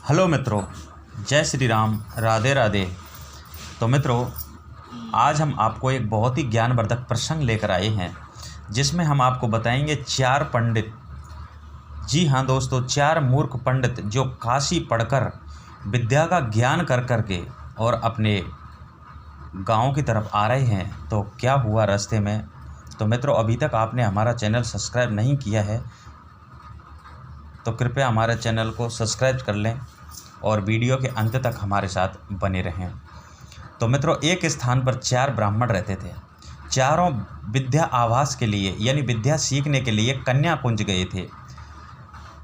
Hello मित्रों, जय श्री राम, राधे राधे। तो मित्रों, आज हम आपको एक बहुत ही ज्ञानवर्धक प्रसंग लेकर आए हैं, जिसमें हम आपको बताएंगे चार पंडित। जी हाँ दोस्तों, चार मूर्ख पंडित जो काशी पढ़कर विद्या का ज्ञान कर करके और अपने गांव की तरफ आ रहे हैं। तो क्या हुआ रास्ते में? तो मित्रों, अभी तक आपने हमारा चैनल सब्सक्राइब नहीं किया है तो कृपया हमारे चैनल को सब्सक्राइब कर लें और वीडियो के अंत तक हमारे साथ बने रहें। तो मित्रों, एक स्थान पर चार ब्राह्मण रहते थे। चारों विद्या आभास के लिए यानी विद्या सीखने के लिए कन्या कुंज गए थे।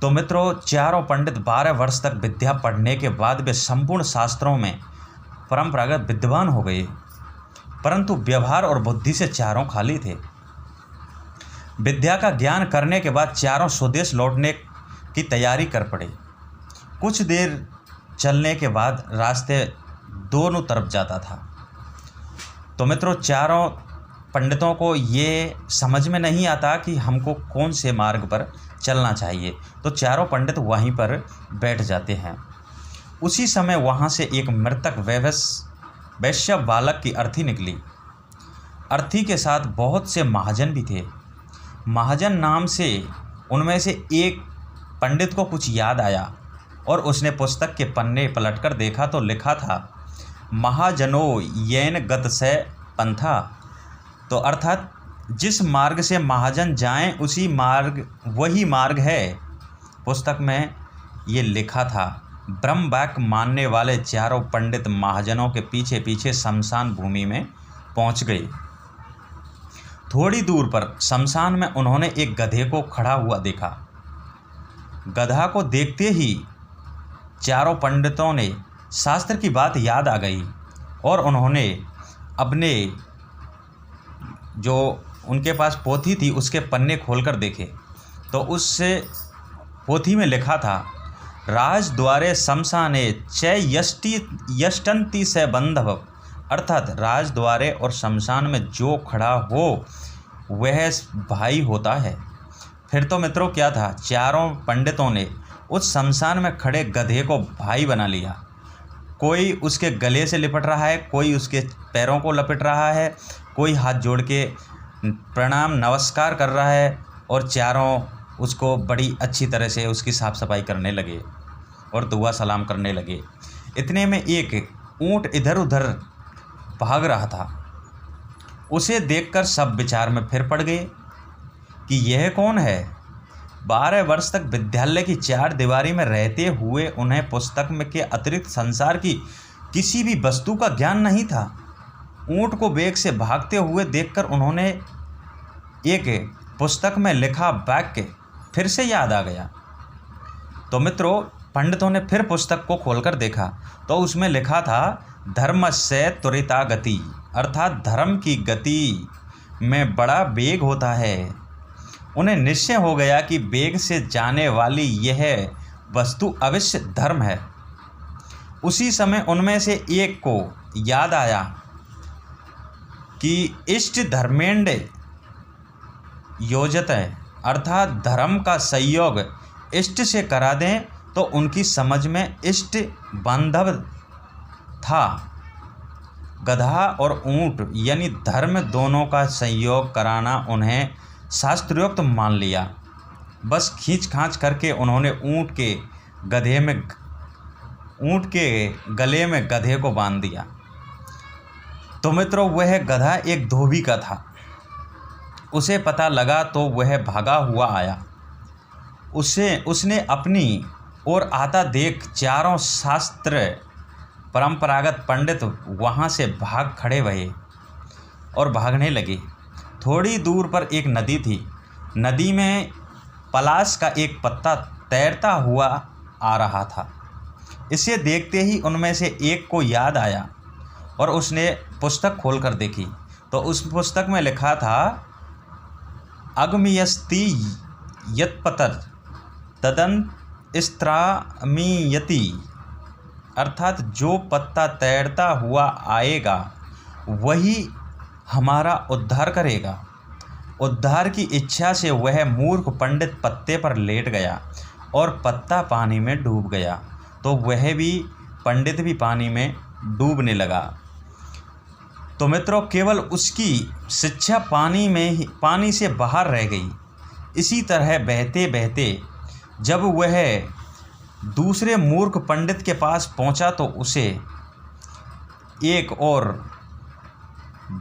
तो मित्रों, चारों पंडित 12 वर्ष तक विद्या पढ़ने के बाद वे संपूर्ण शास्त्रों में परंपरागत विद्वान हो गए, परंतु व्यवहार और बुद्धि से चारों खाली थे। विद्या का ज्ञान करने के बाद चारों स्वदेश लौटने की तैयारी कर पड़े। कुछ देर चलने के बाद रास्ते दोनों तरफ जाता था। तो मित्रों, चारों पंडितों को ये समझ में नहीं आता कि हमको कौन से मार्ग पर चलना चाहिए। तो चारों पंडित वहीं पर बैठ जाते हैं। उसी समय वहाँ से एक मृतक वैश्य बालक की अर्थी निकली। अर्थी के साथ बहुत से महाजन भी थे। महाजन नाम से उनमें से एक पंडित को कुछ याद आया और उसने पुस्तक के पन्ने पलटकर देखा तो लिखा था, महाजनो येन गत से पंथा। तो अर्थात जिस मार्ग से महाजन जाएं वही मार्ग है। पुस्तक में ये लिखा था। ब्रह्म वाक्य मानने वाले चारों पंडित महाजनों के पीछे पीछे शमशान भूमि में पहुंच गए। थोड़ी दूर पर शमशान में उन्होंने एक गधे को खड़ा हुआ देखा। गधा को देखते ही चारों पंडितों ने शास्त्र की बात याद आ गई और उन्होंने अपने जो उनके पास पोथी थी उसके पन्ने खोलकर देखे तो उससे पोथी में लिखा था, राज द्वारे शमशाने चय यष्टंती से बंधव। अर्थात राज द्वारे और शमशान में जो खड़ा हो वह भाई होता है। फिर तो मित्रों क्या था, चारों पंडितों ने उस शमशान में खड़े गधे को भाई बना लिया। कोई उसके गले से लिपट रहा है, कोई उसके पैरों को लपेट रहा है, कोई हाथ जोड़ के प्रणाम नमस्कार कर रहा है और चारों उसको बड़ी अच्छी तरह से उसकी साफ़ सफाई करने लगे और दुआ सलाम करने लगे। इतने में एक ऊँट इधर उधर भाग रहा था। उसे देखकर सब विचार में फिर पड़ गए कि यह कौन है। 12 वर्ष तक विद्यालय की चार दीवारी में रहते हुए उन्हें पुस्तक में के अतिरिक्त संसार की किसी भी वस्तु का ज्ञान नहीं था। ऊँट को वेग से भागते हुए देखकर उन्होंने एक पुस्तक में लिखा वाक्य फिर से याद आ गया। तो मित्रों, पंडितों ने फिर पुस्तक को खोलकर देखा तो उसमें लिखा था, धर्मस्य त्वरिता गति। अर्थात धर्म की गति में बड़ा वेग होता है। उन्हें निश्चय हो गया कि वेग से जाने वाली यह वस्तु अवश्य धर्म है। उसी समय उनमें से एक को याद आया कि इष्ट धर्मेंड योजत है। अर्थात धर्म का संयोग इष्ट से करा दें तो उनकी समझ में इष्ट बांधव था। गधा और ऊँट यानी धर्म दोनों का संयोग कराना उन्हें शास्त्रोक्त मान लिया। बस खींच खांच करके उन्होंने ऊँट के गले में गधे को बांध दिया। तो मित्रों, वह गधा एक धोबी का था। उसे पता लगा तो वह भागा हुआ आया। उसने अपनी ओर आता देख चारों शास्त्र परंपरागत पंडित वहाँ से भाग खड़े हुए और भागने लगे। थोड़ी दूर पर एक नदी थी। नदी में पलाश का एक पत्ता तैरता हुआ आ रहा था। इसे देखते ही उनमें से एक को याद आया और उसने पुस्तक खोलकर देखी तो उस पुस्तक में लिखा था, अगमयस्ति यत्पतर तदन स्त्रामीयति। अर्थात जो पत्ता तैरता हुआ आएगा वही हमारा उद्धार करेगा। उद्धार की इच्छा से वह मूर्ख पंडित पत्ते पर लेट गया और पत्ता पानी में डूब गया। तो वह भी पंडित भी पानी में डूबने लगा। तो मित्रों, केवल उसकी शिक्षा पानी से बाहर रह गई। इसी तरह बहते बहते जब वह दूसरे मूर्ख पंडित के पास पहुंचा तो उसे एक और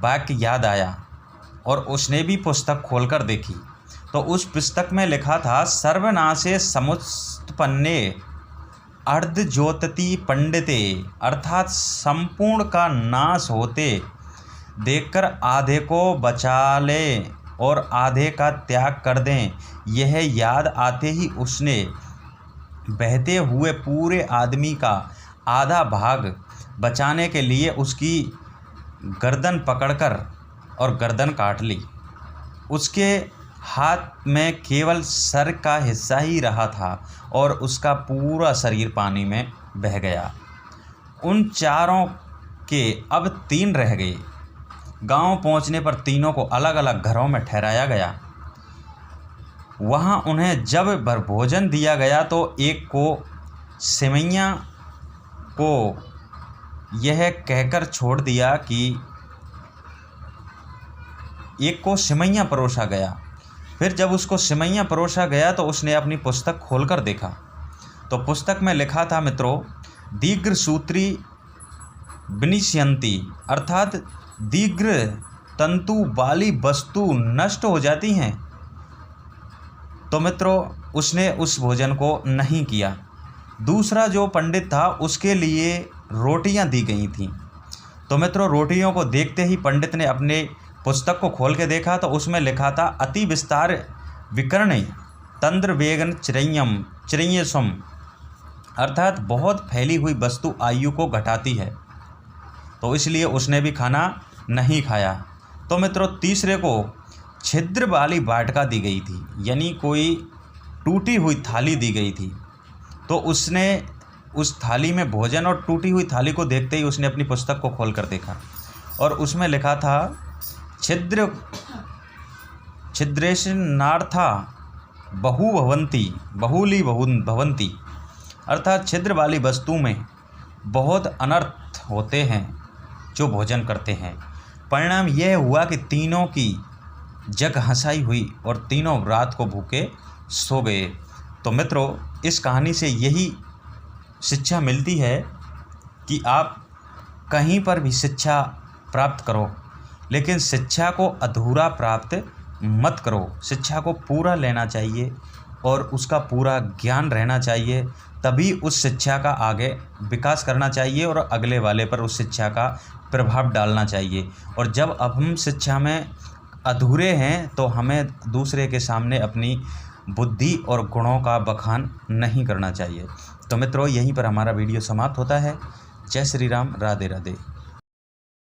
वाक्य याद आया और उसने भी पुस्तक खोलकर देखी। तो उस पुस्तक में लिखा था, सर्वनाशे समुत्पन्ने अर्धज्योतति पंडिते, अर्थात संपूर्ण का नाश होते देखकर आधे को बचा लें और आधे का त्याग कर दें। यह याद आते ही उसने बहते हुए पूरे आदमी का आधा भाग बचाने के लिए उसकी गर्दन पकड़कर और गर्दन काट ली। उसके हाथ में केवल सर का हिस्सा ही रहा था और उसका पूरा शरीर पानी में बह गया। उन चारों के अब 3 रह गए। गांव पहुंचने पर तीनों को अलग अलग घरों में ठहराया गया। वहां उन्हें जब भर भोजन दिया गया तो एक को सिमैया को यह कहकर छोड़ दिया कि एक को सिमैया परोसा गया। फिर जब उसको सिमैया परोसा गया तो उसने अपनी पुस्तक खोलकर देखा। तो पुस्तक में लिखा था मित्रों, दीर्घ सूत्री विनिश्यन्ति, अर्थात दीर्घ तंतु वाली वस्तु नष्ट हो जाती हैं। तो मित्रों, उसने उस भोजन को नहीं किया। दूसरा जो पंडित था उसके लिए रोटियां दी गई थीं। तो मित्रों, रोटियों को देखते ही पंडित ने अपने पुस्तक को खोल के देखा तो उसमें लिखा था, अति विस्तार विकर्ण तंद्र वेगन चिरय्यसम, अर्थात बहुत फैली हुई वस्तु आयु को घटाती है। तो इसलिए उसने भी खाना नहीं खाया। तो मित्रों, तीसरे को छिद्र वाली वाटिका दी गई थी, यानी कोई टूटी हुई थाली दी गई थी। तो उसने उस थाली में भोजन और टूटी हुई थाली को देखते ही उसने अपनी पुस्तक को खोलकर देखा और उसमें लिखा था, छिद्रेशनार्था बहुली भवंती, अर्थात छिद्र वाली वस्तु में बहुत अनर्थ होते हैं जो भोजन करते हैं। परिणाम यह हुआ कि तीनों की जग हंसाई हुई और तीनों रात को भूखे सो गए। तो मित्रों, इस कहानी से यही शिक्षा मिलती है कि आप कहीं पर भी शिक्षा प्राप्त करो, लेकिन शिक्षा को अधूरा प्राप्त मत करो। शिक्षा को पूरा लेना चाहिए और उसका पूरा ज्ञान रहना चाहिए, तभी उस शिक्षा का आगे विकास करना चाहिए और अगले वाले पर उस शिक्षा का प्रभाव डालना चाहिए। और जब अब हम शिक्षा में अधूरे हैं तो हमें दूसरे के सामने अपनी बुद्धि और गुणों का बखान नहीं करना चाहिए। तो मित्रों, यहीं पर हमारा वीडियो समाप्त होता है। जय श्री राम, राधे राधे।